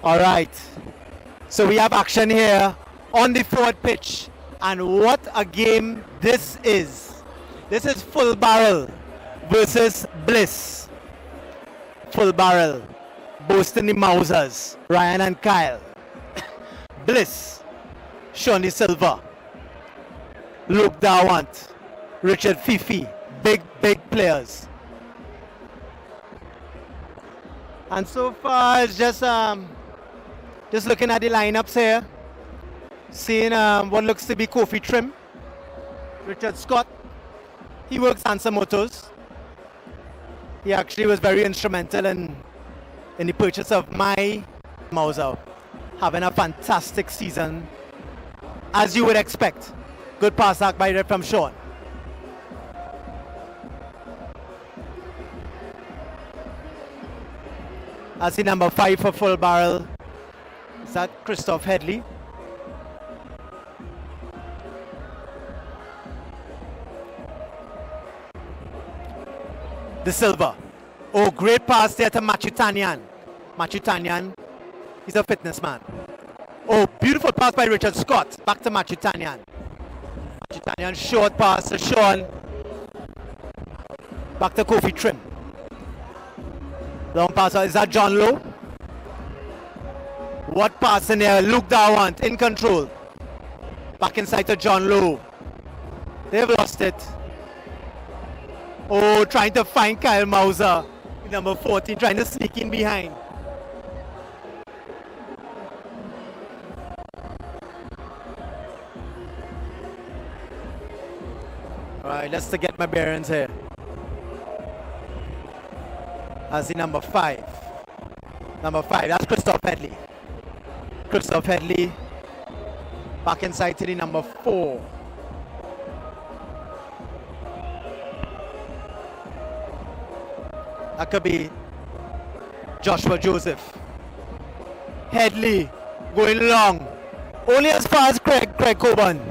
All right. So we have action here on the forward pitch. And what a game this is. This is Full Barrel versus Bliss. Full Barrel boasting the Mausers, Ryan and Kyle. Bliss, Shawnee Silva, Luke Dawant, Richard Fifi. Big players. And so far it's just looking at the lineups here, seeing what looks to be Kofi Trim, Richard Scott. He works Answer Motors. He actually was very instrumental in the purchase of my Mauser, having a fantastic season, as you would expect. Good pass back by from Sean. As the number 5 for Full Barrel, is that Christoph Headley. De Silva. Oh, great pass there to Machutanyan. Machutanyan, he's a fitness man. Oh, beautiful pass by Richard Scott. Back to Machutanyan. Machutanyan, short pass to Sean. Back to Kofi Trim. Long pass, is that John Lowe? What pass in there? Luke Dawant in control. Back inside to John Lowe. They've lost it. Oh, trying to find Kyle Mauser, number 14, trying to sneak in behind. All right, let's get my bearings here. As the number 5. Number 5, that's Christoph Headley. Christoph Headley back inside to the number 4. That could be Joshua Joseph. Headley going long. Only as far as Craig Coburn.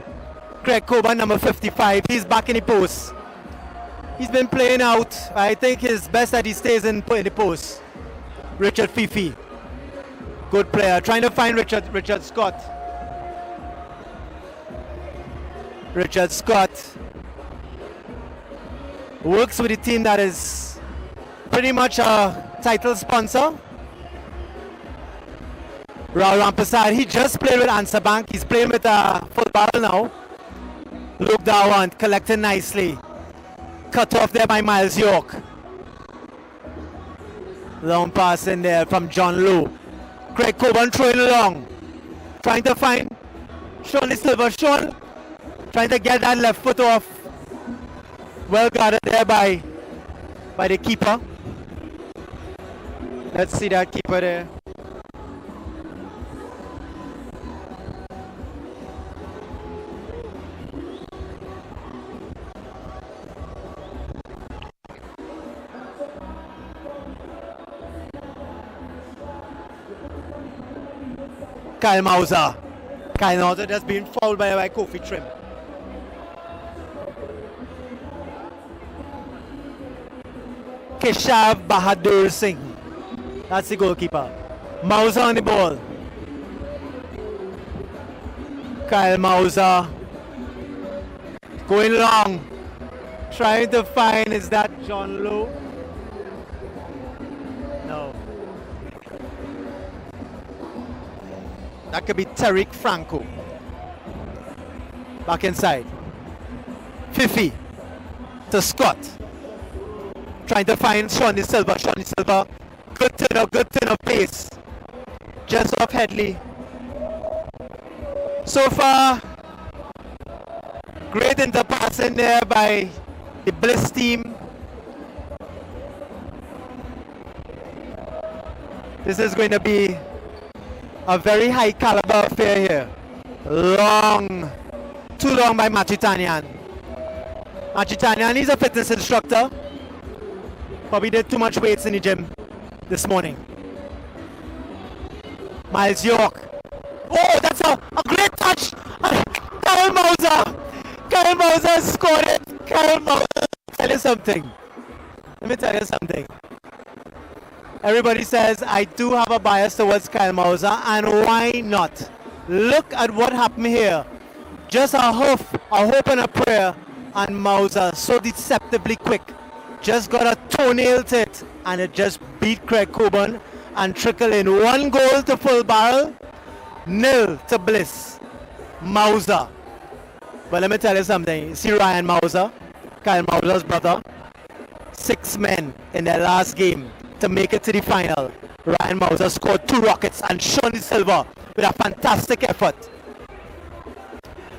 Craig Coburn, number 55. He's back in the post. He's been playing out. I think it's best that he stays in the post. Richard Fifi. Good player. Trying to find Richard Scott. Richard Scott works with a team that is pretty much a title sponsor. Raul Rampasad, he just played with Answer Bank. He's playing with Full Barrel now. Luke Dawant collecting nicely. Cut off there by Miles York. Long pass in there from John Lowe. Craig Coburn throwing long. Trying to find Shawnee Silva. Sean trying to get that left foot off. Well guarded there by the keeper. Let's see that keeper there. Kyle Mauser. Kyle Mauser just been fouled by Kofi Trim. Keshav Bahadur Singh. That's the goalkeeper. Mauser on the ball. Kyle Mauser going long. Trying to find, is that John Lowe? No. That could be Tariq Franco. Back inside. Fifi to Scott. Trying to find Shawnee Silva. Shawnee Silva. Good turn of pace. Just off Headley. So far, great interpassing there by the Bliss team. This is going to be a very high caliber affair here. Long, too long by Machutanyan. Machutanyan, he's a fitness instructor. Probably did too much weights in the gym this morning. Miles York. Oh, that's a great touch. Kyle Mauser. Kyle Mauser scored it. Kyle Mauser. Tell you something. Let me tell you something. Everybody says I do have a bias towards Kyle Mauser, and why not? Look at what happened here. Just a hope and a prayer, and Mauser so deceptively quick. Just got a toenail to it, and it just beat Craig Coburn and trickle in. 1 goal to Full Barrel, 0 to Bliss. Mauser. But let me tell you something. You see Ryan Mauser, Kyle Mauser's brother, 6 men in their last game to make it to the final. Ryan Mauser scored 2 rockets, and Shawnee Silver with a fantastic effort.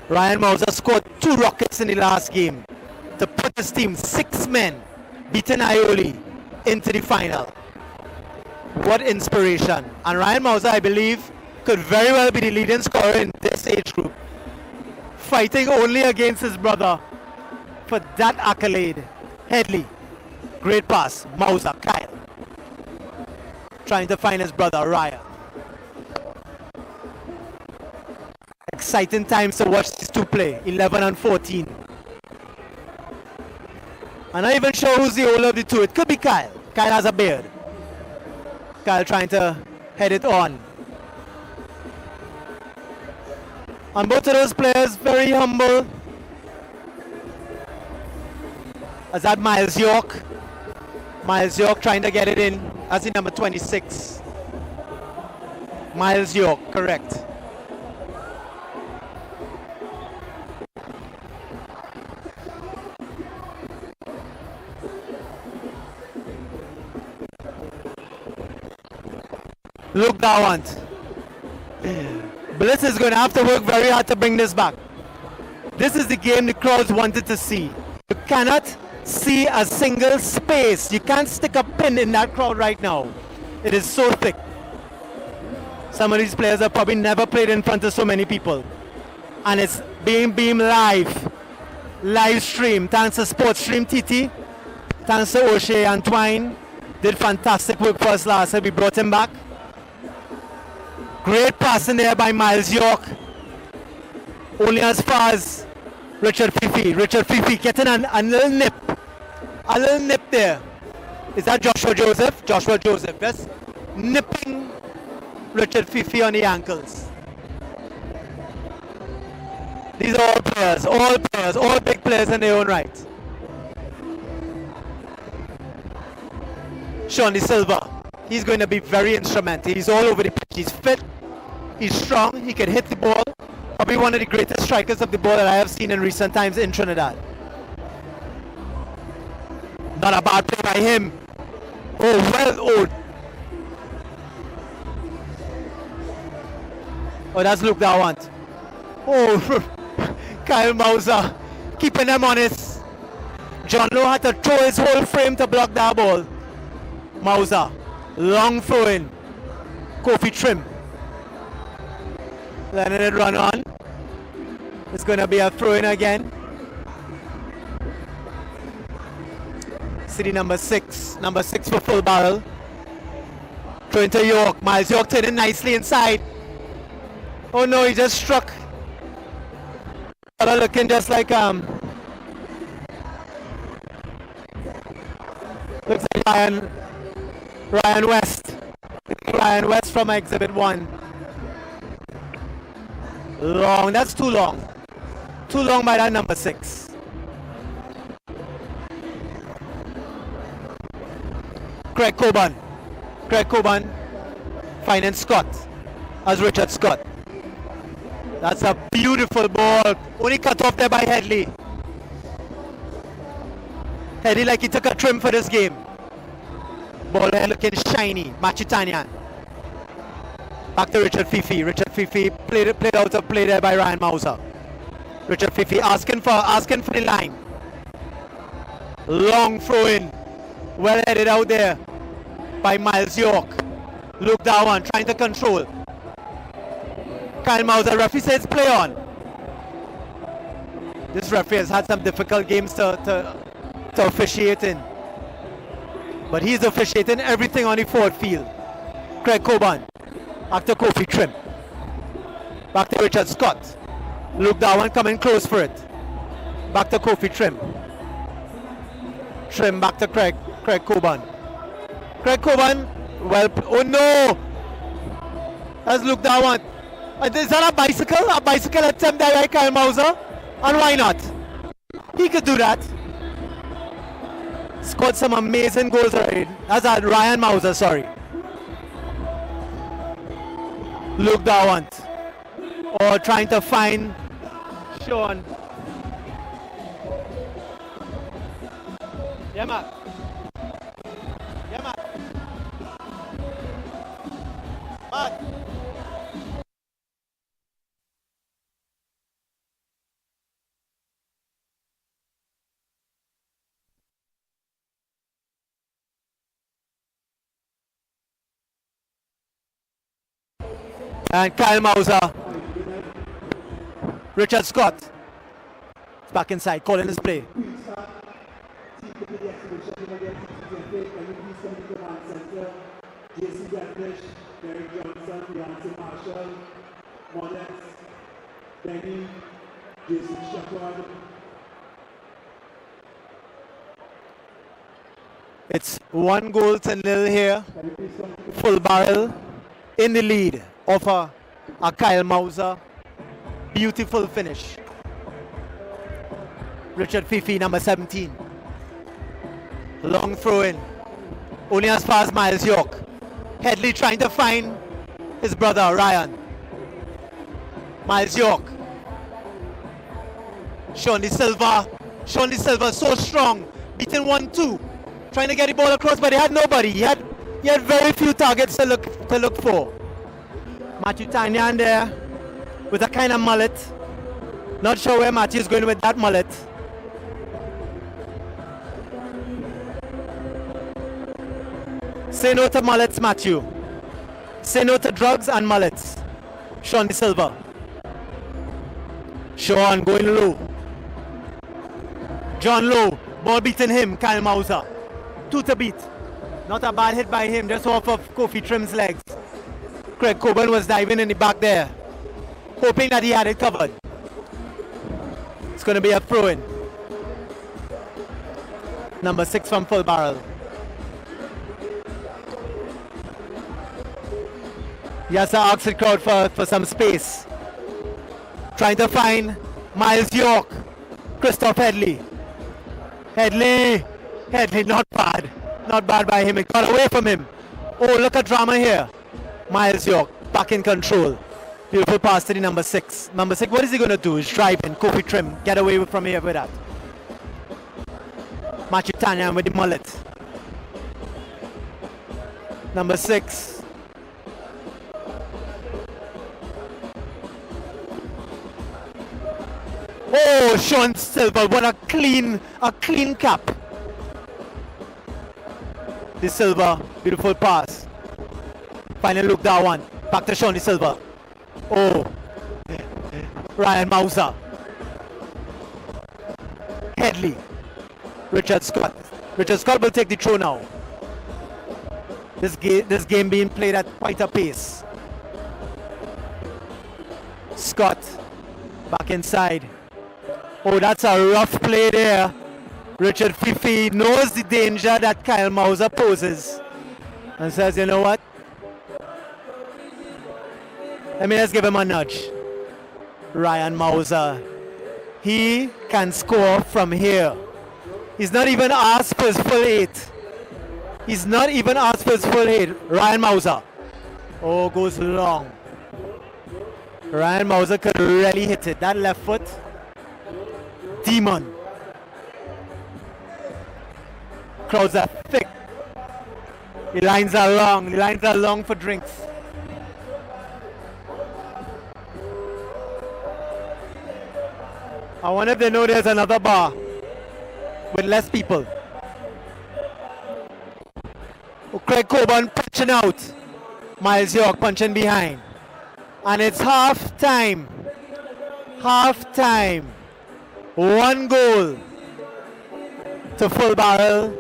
Ryan Mauser scored 2 rockets in the last game to put his team, 6 men, beating Ioli, into the final. What inspiration. And Ryan Mauser, I believe, could very well be the leading scorer in this age group, fighting only against his brother for that accolade. Headley, great pass. Mauser, Kyle, trying to find his brother, Ryan. Exciting times to watch these two play, 11 and 14. I'm not even sure who's the older of the two. It could be Kyle. Kyle has a beard. Kyle trying to head it on. And both of those players very humble. As that Miles York. Miles York trying to get it in as the number 26. Miles York, correct. Look Dawant. Bliss is going to have to work very hard to bring this back. This is the game the crowds wanted to see. You cannot see a single space. You can't stick a pin in that crowd right now. It is so thick. Some of these players have probably never played in front of so many people. And it's being beamed live. Live stream. Thanks to Sports Stream TT. Thanks to O'Shea and Twine. Did fantastic work for us last year. We brought him back. Great passing there by Miles York. Only as far as Richard Fifi. Richard Fifi getting a little nip. A little nip there. Is that Joshua Joseph? Joshua Joseph. Yes. Nipping Richard Fifi on the ankles. These are all big players in their own right. Shawnee Silver. He's going to be very instrumental. He's all over the pitch. He's fit. He's strong. He can hit the ball. Probably one of the greatest strikers of the ball that I have seen in recent times in Trinidad. Not a bad play by him. Oh, well owed. Oh, that's Luke Dawant. Oh, Kyle Mauser keeping them honest. John Lowe had to throw his whole frame to block that ball. Mauser, long throw in. Kofi Trim. Letting it run on. It's going to be a throw in again. City number 6 for Full Barrel. Throw into York. Miles York turning nicely inside. Oh no, he just struck. Looking just like looks like Ryan West. Ryan West from Exhibit 1. Long, that's too long. Too long by that number 6. Craig Coburn finding Scott as Richard Scott. That's a beautiful ball. Only cut off there by Headley. Headley like he took a trim for this game. Ball there looking shiny. Machitanian. Back to Richard Fifi. Richard Fifi played out of play there by Ryan Mauser. Richard Fifi asking for the line. Long throw in. Well headed out there by Miles York. Luke Dawant trying to control. Kyle Mauser, referee says play on. This referee has had some difficult games to officiate in. But he's officiating everything on the forward field. Craig Coburn. Back to Kofi Trim. Back to Richard Scott. Luke Dawant coming close for it. Back to Kofi Trim. Trim back to Craig Coburn. Craig Coburn Well, oh no! Let's look that one. Is that a bicycle? A bicycle attempt there by Kyle Mauser? And why not? He could do that. Scored some amazing goals already. That's Ryan Mauser, sorry. Luke Dawant. Or trying to find Sean. Yeah, man. Yeah, man. Mark. And Kyle Mauser. Richard Scott. It's back inside, calling his play. It's 1-0 here. Full barrel in the lead of a Kyle Mauser. Beautiful finish. Richard Fifi, number 17. Long throw in. Only as far as Miles York. Headley trying to find his brother Ryan. Miles York. Sean De Silva. Sean De Silva so strong. Beating 1-2. Trying to get the ball across, but he had nobody. He had very few targets to look for. Matthew Tanyan there with a kind of mullet. Not sure where Matthew is going with that mullet. Say no to mullets, Matthew. Say no to drugs and mullets. Sean De Silva. Sean going low. John Lowe. Ball beating him, Kyle Mauser. 2 to beat. Not a bad hit by him, just off of Kofi Trim's legs. Craig Coburn was diving in the back there, hoping that he had it covered. It's going to be a throw-in. Number 6 from full barrel. Yes, I asked the crowd for some space. Trying to find Miles York. Christoph Headley. Headley, not bad. Not bad by him. It got away from him. Oh, look at drama here. Miles York back in control. Beautiful pass to the number 6. Number 6, what is he going to do? He's driving. Kofi Trim, get away from here with that. Matthew Tanyan with the mullet. Number 6. Oh, Sean Silva, what a clean cap. De Silva, beautiful pass. Final look, that one. Back to Sean De Silva. Oh, Ryan Mauser. Headley. Richard Scott. Richard Scott will take the throw now. This game being played at quite a pace. Scott back inside. Oh, that's a rough play there. Richard Fifi knows the danger that Kyle Mauser poses and says, you know what? Let me just give him a nudge. Ryan Mauser. He can score from here. He's not even asked for his full 8. He's not even asked for his full 8. Ryan Mauser. Oh, goes long. Ryan Mauser could really hit it. That left foot. Demon. Crowds are thick. The lines are long. The lines are long for drinks. I wonder if they know there's another bar with less people. Oh, Craig Coburn punching out. Miles York punching behind. And it's half time. Half time. 1 goal to full barrel,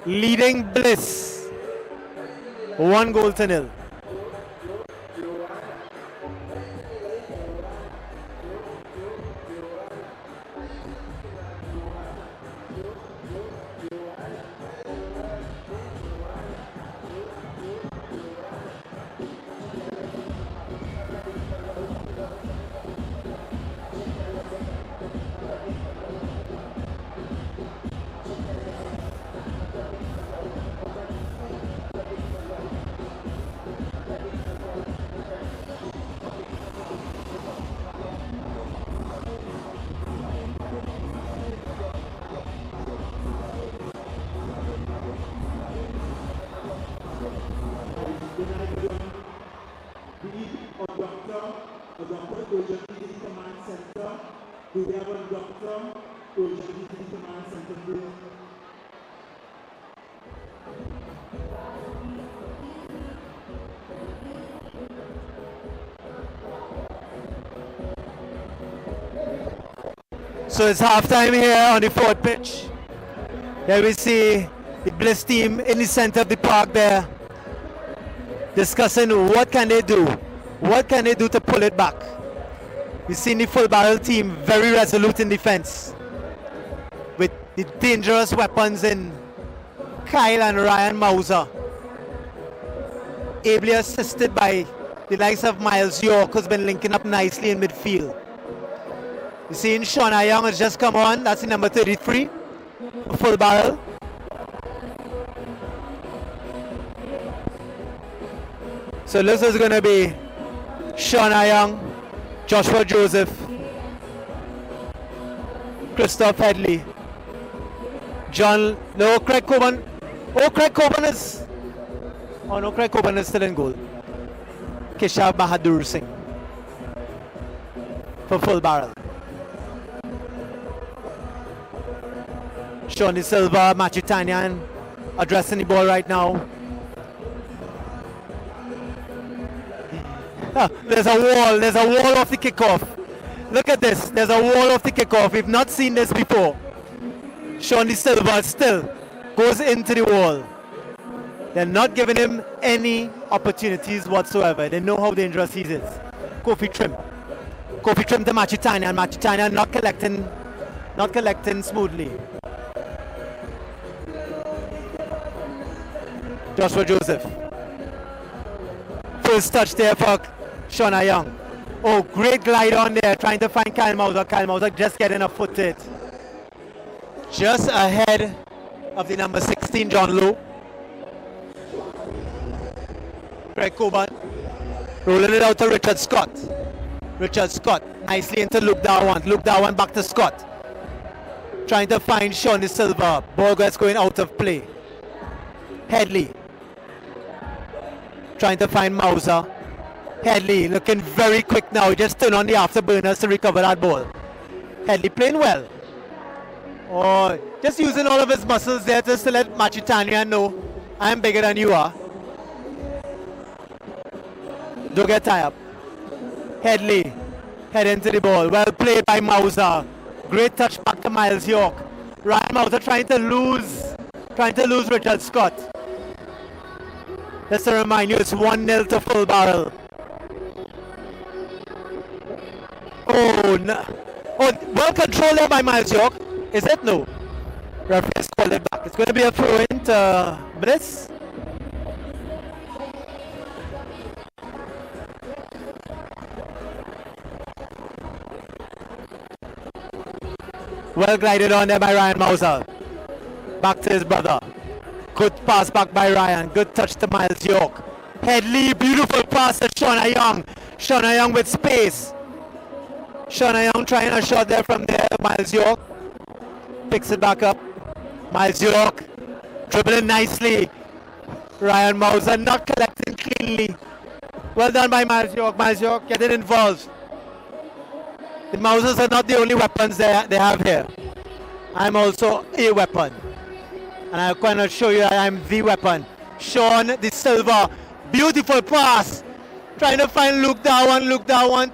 leading Bliss 1-0. So it's halftime here on the fourth pitch. Here we see the Bliss team in the center of the park there, discussing what can they do. What can they do to pull it back? We've seen the full barrel team very resolute in defense, with the dangerous weapons in Kyle and Ryan Mauser, ably assisted by the likes of Miles York, who's been linking up nicely in midfield. You see, Sean Young has just come on. That's the number 33, a full barrel. So this is going to be Sean Young, Joshua Joseph, Christoph Headley, Craig Coburn. Oh, Craig Coburn is... Oh no, Craig Coburn is still in goal. Keshav Bahadur Singh for full barrel. Sean De Silva, Matthew Tanyan addressing the ball right now. There's a wall off the kickoff. Look at this, there's a wall off the kickoff. We've not seen this before. Sean De Silva still goes into the wall. They're not giving him any opportunities whatsoever. They know how dangerous he is. Kofi Trim to Matthew Tanyan. Matthew Tanyan not collecting smoothly. Joshua Joseph. First touch there for Sean Young. Oh, great glide on there, trying to find Kyle Mauser. Kyle Mauser just getting a foot it. Just ahead of the number 16, John Lowe. Craig Coburn. Rolling it out to Richard Scott. Richard Scott nicely into Luke Darwan. Luke Darwan back to Scott. Trying to find Sean De Silva. Ball gets going out of play. Headley. Trying to find Mauser. Headley looking very quick now. He just turned on the afterburners to recover that ball. Headley playing well. Oh, just using all of his muscles there just to let Matthew Tanyan know, I'm bigger than you are. Don't get tied up. Headley head into the ball. Well played by Mauser. Great touch back to Miles York. Ryan Mauser trying to lose Richard Scott. Just to remind you, it's 1-0 to full barrel. Oh, no. Oh, well controlled there by Miles York. Is it? No. Referee has called it back. It's going to be a throw in to Bliss. Well glided on there by Ryan Mauser. Back to his brother. Good pass back by Ryan. Good touch to Miles York. Headley, beautiful pass to Sean Young. Sean Young with space. Sean Young trying a shot there from there. Miles York picks it back up. Miles York dribbling nicely. Ryan Mauser not collecting cleanly. Well done by Miles York. Miles York getting involved. The Mausers are not the only weapons they have here. I'm also a weapon. And I'm going to show you that I'm the weapon. Sean De Silva. Beautiful pass. Trying to find Luke Darwan. Luke Darwan.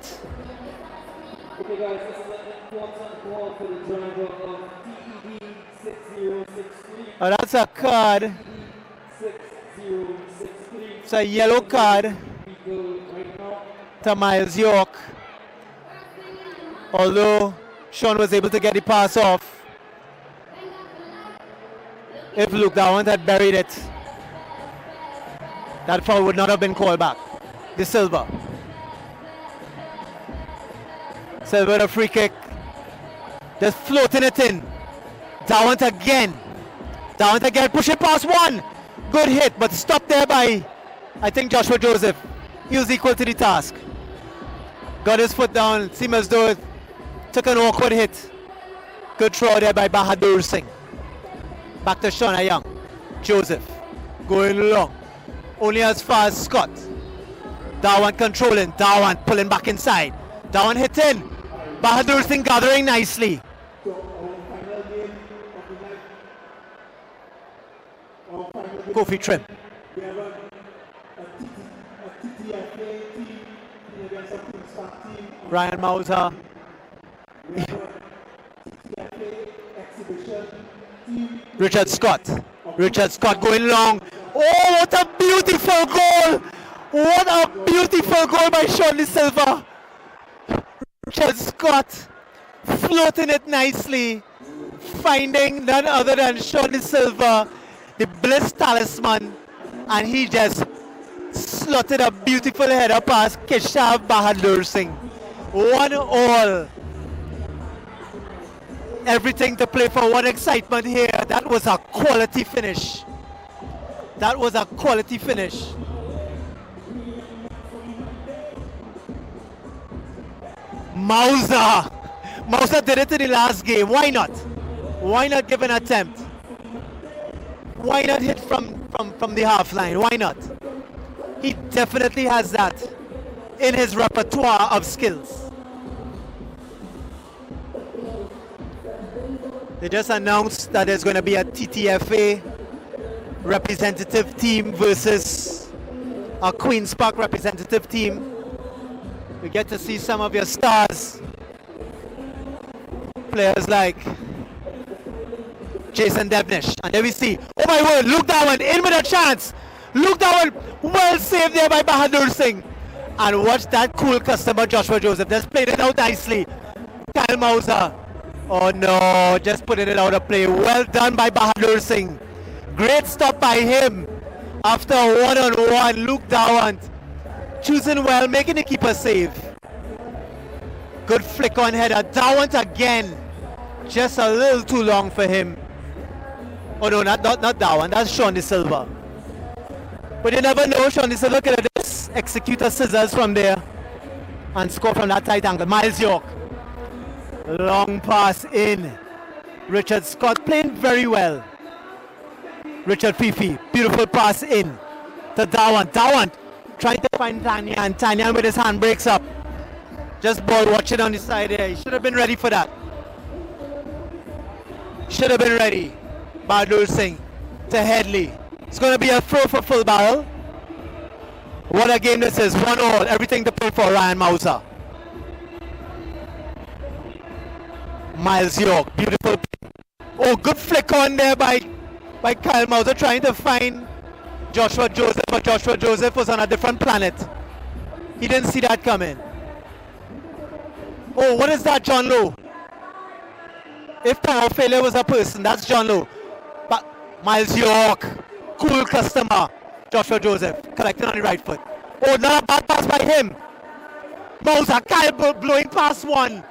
Okay guys, this is an important call for the driver of TPD 6063. Oh, that's a card. 6063. It's a yellow card to Miles York. Although Sean was able to get the pass off. If Luke Darwan had buried it, that foul would not have been called back. De Silva. Silva with a free kick. Just floating it in. Darwan again. Darwan again, pushing past one. Good hit, but stopped there by, I think, Joshua Joseph. He was equal to the task. Got his foot down, seemed as though it took an awkward hit. Good throw there by Bahadur Singh. Back to Sean Young. Joseph going long. Only as far as Scott. Dhawan controlling. Dhawan pulling back inside. Dhawan hitting. Bahadur Singh gathering nicely. Kofi trim. Ryan Mauser. Richard Scott. Richard Scott going long. Oh, what a beautiful goal! What a beautiful goal by Sean De Silva. Richard Scott floating it nicely, finding none other than Sean De Silva, the Bliss talisman, and he just slotted a beautiful header past Keshav Bahadur Singh. 1-1. Everything to play for. What excitement here. That was a quality finish. That was a quality finish. Mauser. Mauser did it in the last game. Why not? Why not give an attempt? Why not hit from the half line? Why not? He definitely has that in his repertoire of skills. They just announced that there's going to be a TTFA representative team versus a Queen's Park representative team. We get to see some of your stars. Players like Jason Devnish. And there we see, oh my word, Luke Dhawan in with a chance. Luke Dhawan, well saved there by Bahadur Singh. And watch that cool customer Joshua Joseph. Just played it out nicely. Kyle Mauser. Oh no, just putting it out of play. Well done by Bahadur Singh. Great stop by him. After a one-on-one, Luke Dhawan choosing well, making the keeper save. Good flick on header. Dhawan again. Just a little too long for him. Oh no, not Dhawan. That's Sean De Silva. But you never know, Sean De Silva could have just execute a scissors from there and score from that tight angle. Miles York. Long pass in. Richard Scott playing very well. Richard Fifi, beautiful pass in to Dhawan. Dhawan trying to find Tanya, and Tanya with his hand breaks up. Just ball watching on the side there. He should have been ready for that. Should have been ready. Bahadur Singh to Headley. It's going to be a throw for full barrel. What a game this is. 1-1. Everything to play for Ryan Mauser. Miles York, beautiful. Oh, good flick on there by Kyle Mauser trying to find Joshua Joseph, but Joshua Joseph was on a different planet. He didn't see that coming. Oh, what is that, John Lowe? If power failure was a person, that's John Lowe. But Miles York, cool customer. Joshua Joseph collecting on the right foot. Oh, not a bad pass by him. Mauser, Kyle blowing past one.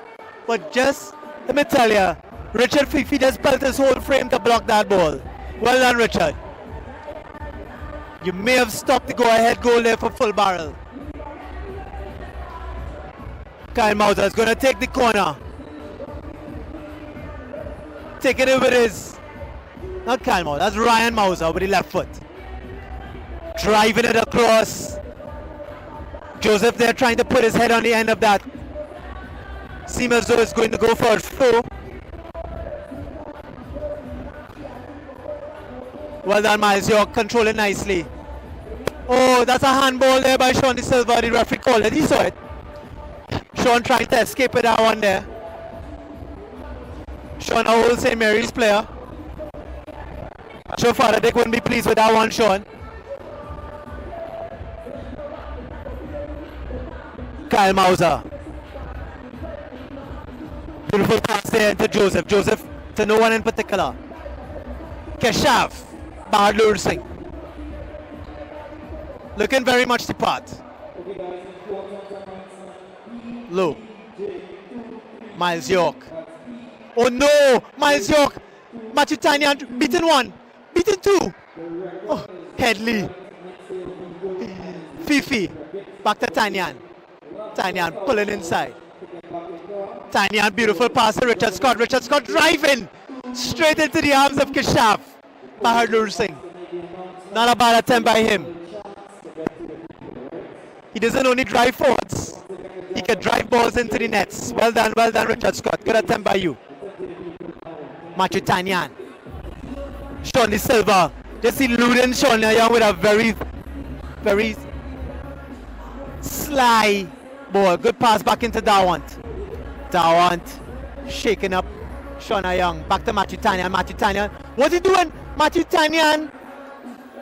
But just, let me tell you, Richard Fifi just built his whole frame to block that ball. Well done, Richard. You may have stopped the go-ahead goal there for full barrel. Kyle Mauser is going to take the corner. Taking it with his, not Kyle Mauser, that's Ryan Mauser with the left foot. Driving it across. Joseph there trying to put his head on the end of that. Seems as though it's going to go for a throw. Well done, Miles York, controlling nicely. Oh, that's a handball there by Sean De Silva. The referee called it. He saw it. Sean trying to escape with that one there. Sean, a whole St. Mary's player. Sure, Father Dick wouldn't be pleased with that one, Sean. Kyle Mauser. Beautiful pass there to Joseph. Joseph to no one in particular. Keshav Bahadur Singh. Looking very much the part. Low. Miles York. Oh no! Miles York. Matthew Tanyan beaten one. Beaten two. Oh, Headley. Fifi. Back to Tanyan. Tanyan pulling inside. Tanyan, beautiful pass to Richard Scott. Richard Scott driving straight into the arms of Keshav Bahadur Singh. Not a bad attempt by him. He doesn't only drive forwards, he can drive balls into the nets. Well done, Richard Scott. Good attempt by you. Matthew Tanyan. Shawnee Silva. Just eluding Shawnee Young with a very, very sly ball. Good pass back into Dawant. Dawant shaking up Shawnee Young. Back to Matthew Tanyan. Matthew Tanyan. What's he doing? Matthew Tanyan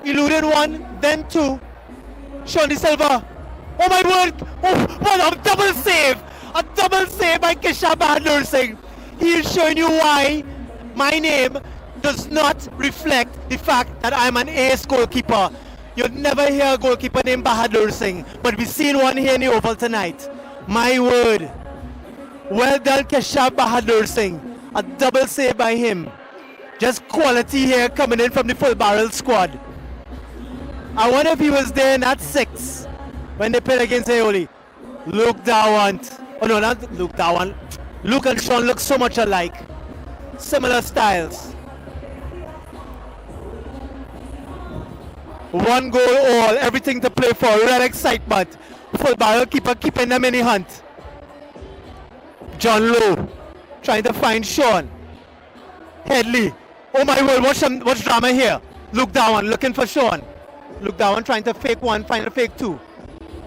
eluded one, then two. Shawnee Silva. Oh my word! Oh, what a double save! A double save by Keshav Bahadur Singh. He is showing you why my name does not reflect the fact that I'm an ace goalkeeper. You'd never hear a goalkeeper named Bahadur Singh, but we've seen one here in the Oval tonight. My word. Well done, Keshav Bahadur Singh. A double save by him. Just quality here coming in from the full barrel squad. I wonder if he was there in that 6 when they played against Aoli. Luke Dawant. Oh no, not Luke Dawant. Luke and Sean look so much alike. Similar styles. One goal all, everything to play for, real excitement. Full barrel keeper keeping them in the hunt. John Lowe trying to find Sean. Headley. Oh my word, what's drama here? Luke Dawant looking for Sean. Luke Dawant trying to fake one, find a fake two.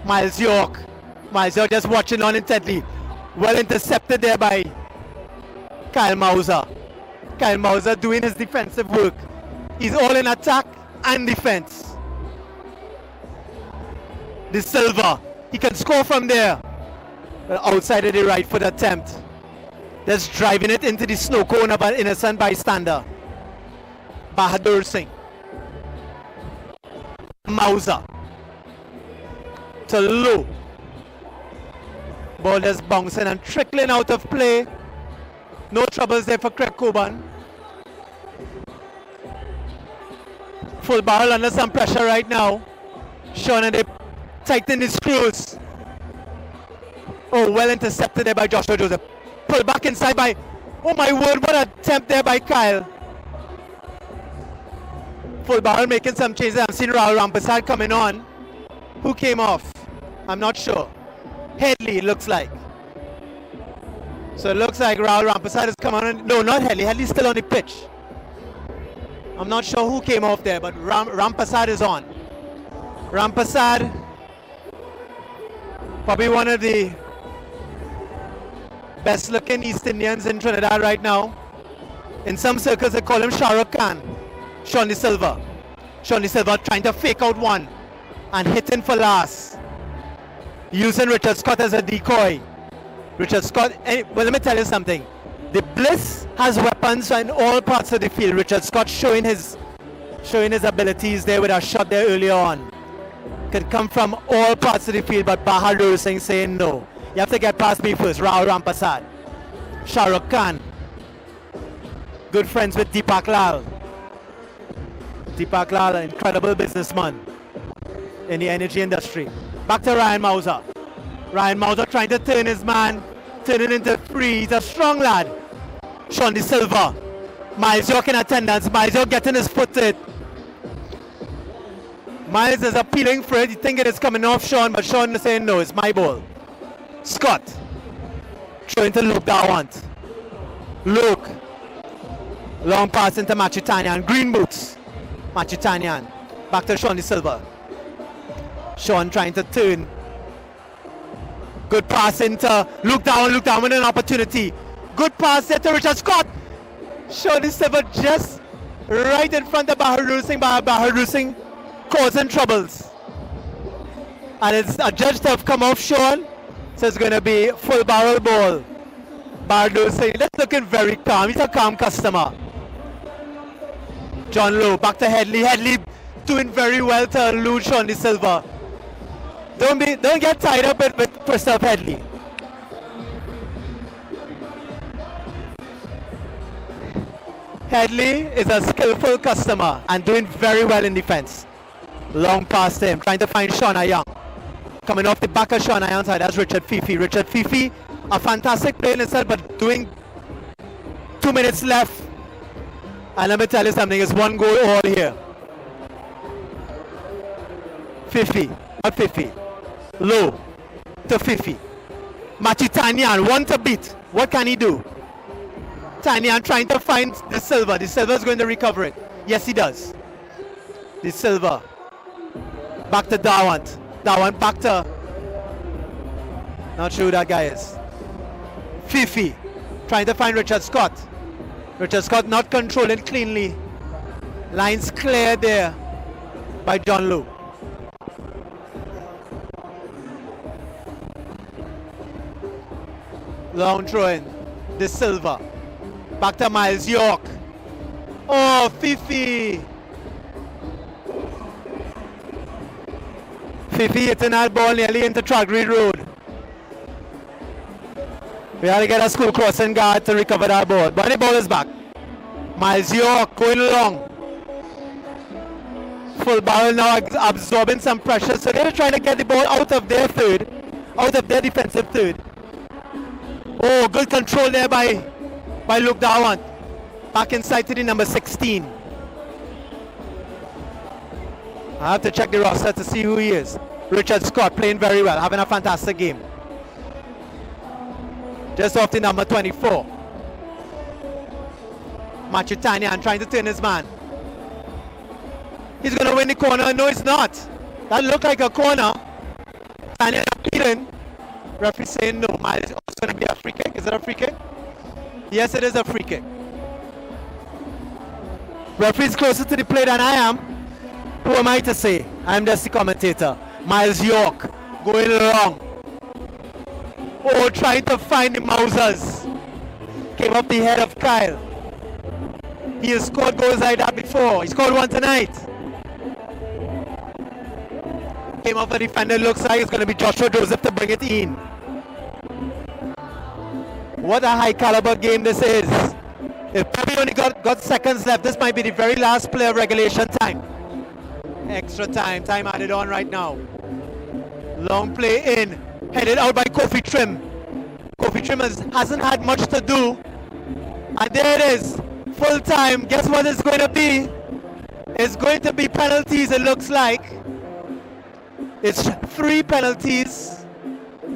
Miles York. Miles York just watching on intently. Well intercepted there by Kyle Mauser. Kyle Mauser doing his defensive work. He's all in attack and defense. De Silva. He can score from there. But outside of the right foot attempt. Just driving it into the snow cone of an innocent bystander. Bahadur Singh. Mauser. To Low. Ball just bouncing and trickling out of play. No troubles there for Craig Coburn. Full barrel under some pressure right now. Sean and they tighten the screws. Oh, well intercepted there by Joshua Joseph. Pull back inside by, oh my word, what an attempt there by Kyle. Full barrel making some changes. I've seen Rahul Rampasad coming on. Who came off? I'm not sure. Headley, it looks like. So it looks like Rahul Rampasad is coming on. No, not Headley. Headley's still on the pitch. I'm not sure who came off there, but Rampasad is on. Rampasad, probably one of the best looking East Indians in Trinidad right now. In some circles they call him Shah Rukh Khan. Shawnee Silva. Shawnee Silva trying to fake out one and hitting for last. Using Richard Scott as a decoy. Richard Scott, well, let me tell you something. The Bliss has weapons in all parts of the field. Richard Scott showing his abilities there with a shot there earlier on. Can come from all parts of the field, but Bahadur Singh saying no. You have to get past me first. Rahul Rampasad. Shah Rukh Khan. Good friends with Deepak Lal. Deepak Lal, an incredible businessman in the energy industry. Back to Ryan Mauser. Ryan Mauser trying to turn his man, turn it into free. He's a strong lad. Sean De Silva. Miles York in attendance. Miles York getting his foot to it. Miles is appealing for it. You think it is coming off Sean, but Sean is saying no, it's my ball. Scott. Throwing to Luke Dawant. Luke. Long pass into Matthew Tanyan. Green boots. Matthew Tanyan. Back to Sean De Silva. Sean trying to turn. Good pass into Luke Dawant. Luke Dawant with an opportunity. Good pass there to Richard Scott. Sean De Silva just right in front of Bahadur Singh. Bahadur Singh causing troubles. And it's adjudged to have come off Sean. So it's going to be full barrel ball. Bahadur Singh, that's looking very calm. He's a calm customer. John Lowe, back to Headley. Headley doing very well to elude Sean De Silva. Don't get tied up with Christoph Headley. Headley is a skillful customer and doing very well in defense. Long past him, trying to find Shauna Young. Coming off the back of Shauna Young's side, that's Richard Fifi. Richard Fifi, a fantastic player in itself, but doing 2 minutes left. And let me tell you something, it's one goal all here. Fifi, not Fifi. Low to Fifi. Matthew Tanyan, one to beat. What can he do? Tanyan trying to find the silver. The silver is going to recover it. Yes, he does. The silver. Back to Dawant. Dawant back to... Not sure who that guy is. Fifi. Trying to find Richard Scott. Richard Scott not controlling cleanly. Lines clear there by John Lowe. Long throw in. De Silva. Back to Miles York. Oh, Fifi. Fifi hitting that ball nearly into Tragreed Road. We had to get a school crossing guard to recover that ball. But the ball is back. Miles York going along. Full barrel now absorbing some pressure. So they're trying to get the ball out of their third. Out of their defensive third. Oh, good control there by Luke Dawant. Back inside to the number 16. I have to check the roster to see who he is. Richard Scott playing very well, having a fantastic game. Just off the number 24. Matthew Tanyan trying to turn his man. He's going to win the corner. No, it's not. That looked like a corner. Tanyan appealing. Referee saying no. It's going to be a free kick. Is it a free kick? Yes, it is a free kick. Referee's closer to the play than I am. Who am I to say? I'm just the commentator. Miles York going along. Oh, trying to find the Mausers. Came up the head of Kyle. He has scored goals like that before. He scored one tonight. Came off a defender. Looks like it's going to be Joshua Joseph to bring it in. What a high caliber game this is. If probably only got seconds left, this might be the very last play of regulation time. Extra time. Time added on right now. Long play in. Headed out by Kofi Trim. Kofi Trim hasn't had much to do. And there it is. Full time. Guess what it's going to be? It's going to be penalties, it looks like. It's 3 penalties.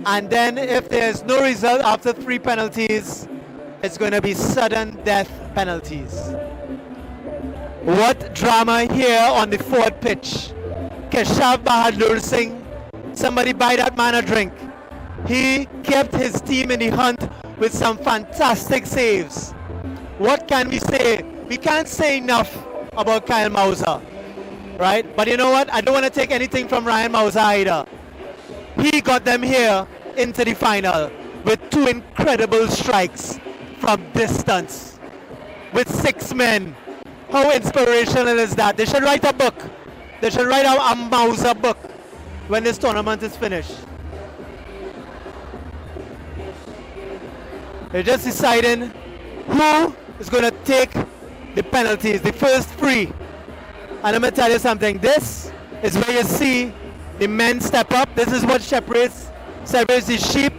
And then if there's no result after 3 penalties, it's going to be sudden death penalties. What drama here on the forward pitch. Keshav Bahadur Singh. Somebody buy that man a drink. He kept his team in the hunt with some fantastic saves. What can we say? We can't say enough about Kyle Mauser, right? But you know what? I don't want to take anything from Ryan Mauser either. He got them here into the final with 2 incredible strikes from distance with 6 men. How inspirational is that? They should write a book. They should write a Mauser book when this tournament is finished. They're just deciding who is going to take the penalties, the first 3. And I'm going to tell you something. This is where you see the men step up. This is what separates the sheep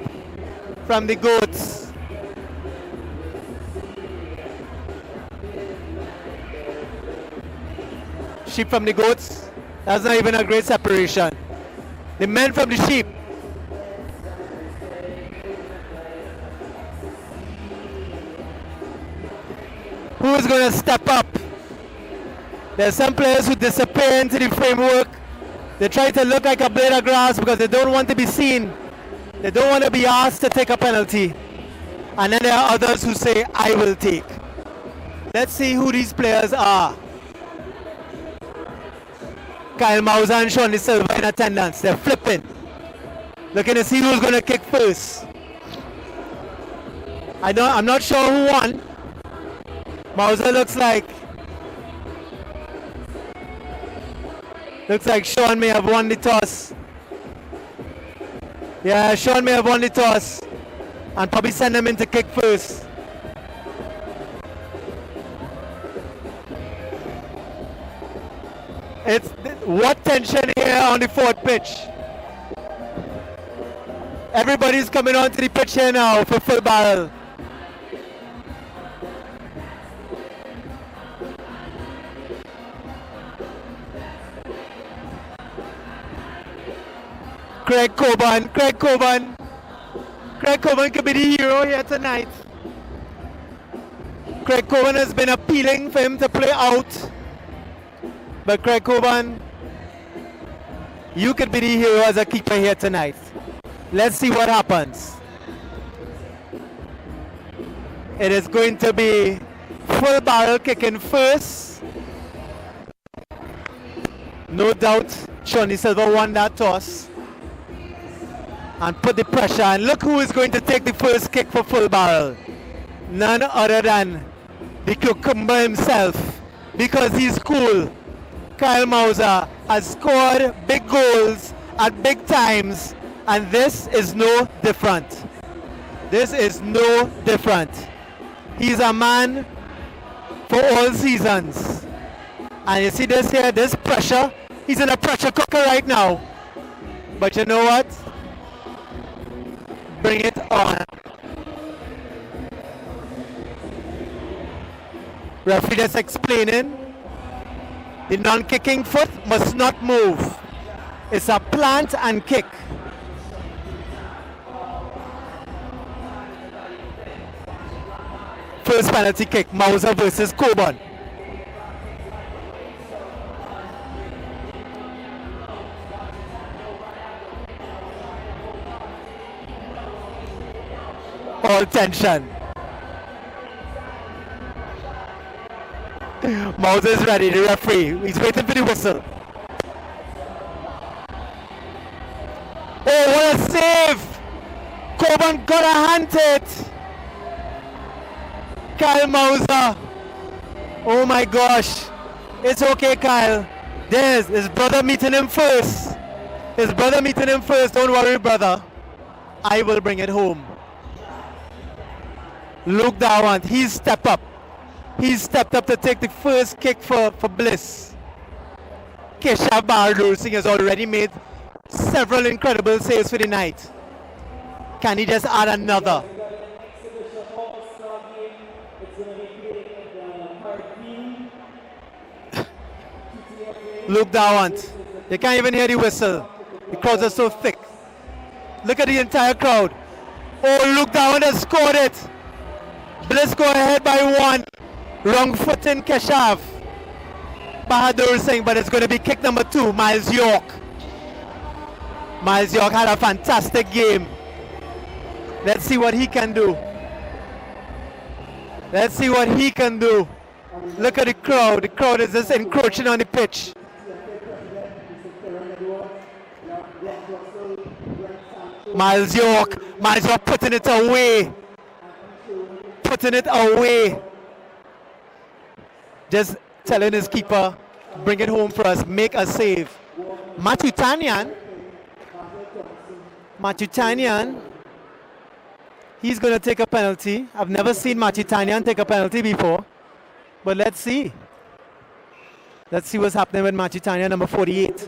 from the goats. Sheep from the goats, that's not even a great separation. The men from the sheep. Who is going to step up? There's some players who disappear into the framework. They try to look like a blade of grass because they don't want to be seen. They don't want to be asked to take a penalty. And then there are others who say, I will take. Let's see who these players are. Kyle Mauser and Sean De Silva in attendance. They're flipping. Looking to see who's going to kick first. I'm not sure who won. Mauser looks like Sean may have won the toss. Yeah, Sean may have won the toss and probably send him in to kick first. It's what tension here on the fourth pitch. Everybody's coming onto the pitch here now for full barrel. Craig Coburn. Craig Coburn. Craig Coburn could be the hero here tonight. Craig Coburn has been appealing for him to play out. But Craig Coburn, you could be the hero as a keeper here tonight. Let's see what happens. It is going to be full barrel kicking first. No doubt Johnny Silver won that toss and put the pressure. And look who is going to take the first kick for full barrel. None other than the cucumber himself, because he's cool. Kyle Mauser has scored big goals at big times, and this is no different. This is no different. He's a man for all seasons. And you see this here, this pressure. He's in a pressure cooker right now. But you know what? Bring it on. Referee just explaining. The non-kicking foot must not move. It's a plant and kick. First penalty kick, Mauser versus Coburn. All tension. Mauser is ready, the referee. He's waiting for the whistle. Oh, what a save! Coburn got a hand hit. Kyle Mauser. Oh my gosh. It's okay, Kyle. There's his brother meeting him first. His brother meeting him first. Don't worry, brother. I will bring it home. Luke Dawant, he's stepped up. He stepped up to take the first kick for Bliss. Keshav Bahadur Singh has already made several incredible saves for the night. Can he just add another? Luke Dawant. You can't even hear the whistle. The crowds are so thick. Look at the entire crowd. Oh, Luke Dawant has scored it. Bliss go ahead by one. Wrong foot in Keshav Bahadur Singh, but it's going to be kick number 2, Miles York. Miles York had a fantastic game. Let's see what he can do. Let's see what he can do. Look at the crowd. The crowd is just encroaching on the pitch. Miles York putting it away. Putting it away. Just telling his keeper, bring it home for us, make a save. Matthew Tanyan, he's going to take a penalty. I've never seen Matthew Tanyan take a penalty before. But let's see. Let's see what's happening with Matthew Tanyan, number 48.